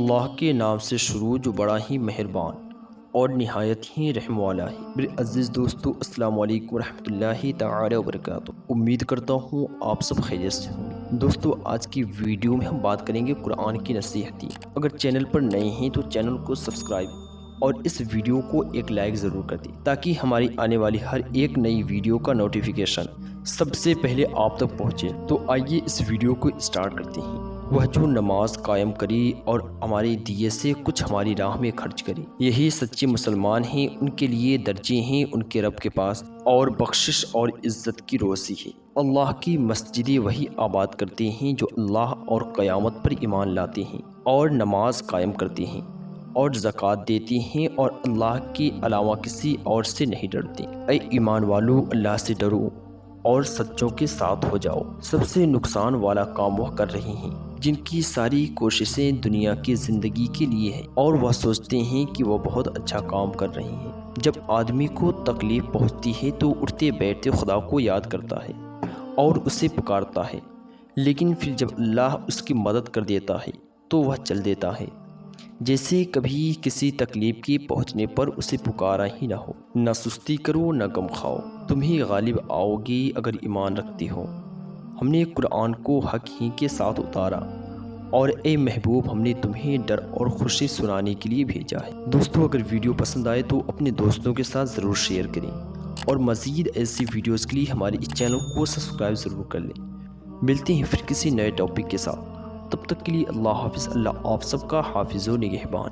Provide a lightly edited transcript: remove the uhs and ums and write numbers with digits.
اللہ کے نام سے شروع جو بڑا ہی مہربان اور نہایت ہی رحم والا ہے۔ میرے عزیز دوستو، السلام علیکم ورحمۃ اللہ تعالی وبرکاتہ۔ امید کرتا ہوں آپ سب خیریت سے ہوں گے۔ دوستو، آج کی ویڈیو میں ہم بات کریں گے قرآن کی نصیحتی۔ اگر چینل پر نئے ہیں تو چینل کو سبسکرائب اور اس ویڈیو کو ایک لائک ضرور کر دیں تاکہ ہماری آنے والی ہر ایک نئی ویڈیو کا نوٹیفیکیشن سب سے پہلے آپ تک پہنچے۔ تو آئیے اس ویڈیو کو اسٹارٹ کرتے ہیں۔ وہ جو نماز قائم کری اور ہمارے دیے سے کچھ ہماری راہ میں خرچ کرے، یہی سچے مسلمان ہیں، ان کے لیے درجے ہیں ان کے رب کے پاس اور بخشش اور عزت کی روسی ہے۔ اللہ کی مسجدیں وہی آباد کرتے ہیں جو اللہ اور قیامت پر ایمان لاتے ہیں اور نماز قائم کرتے ہیں اور زکوٰۃ دیتی ہیں اور اللہ کے علاوہ کسی اور سے نہیں ڈرتے۔ اے ایمان والو، اللہ سے ڈرو اور سچوں کے ساتھ ہو جاؤ۔ سب سے نقصان والا کام وہ کر رہے ہیں جن کی ساری کوششیں دنیا کی زندگی کے لیے ہیں اور وہ سوچتے ہیں کہ وہ بہت اچھا کام کر رہے ہیں۔ جب آدمی کو تکلیف پہنچتی ہے تو اٹھتے بیٹھتے خدا کو یاد کرتا ہے اور اسے پکارتا ہے، لیکن پھر جب اللہ اس کی مدد کر دیتا ہے تو وہ چل دیتا ہے جیسے کبھی کسی تکلیف کے پہنچنے پر اسے پکارا ہی نہ ہو۔ نہ سستی کرو نہ غم کھاؤ، تم ہی غالب آؤ گے اگر ایمان رکھتے ہو۔ ہم نے قرآن کو حق ہی کے ساتھ اتارا اور اے محبوب، ہم نے تمہیں ڈر اور خوشی سنانے کے لیے بھیجا ہے۔ دوستو، اگر ویڈیو پسند آئے تو اپنے دوستوں کے ساتھ ضرور شیئر کریں اور مزید ایسی ویڈیوز کے لیے ہمارے اس چینل کو سبسکرائب ضرور کر لیں۔ ملتے ہیں پھر کسی نئے ٹاپک کے ساتھ، تب تک کے لیے اللہ حافظ۔ اللہ آپ سب کا حافظ و نگہبان۔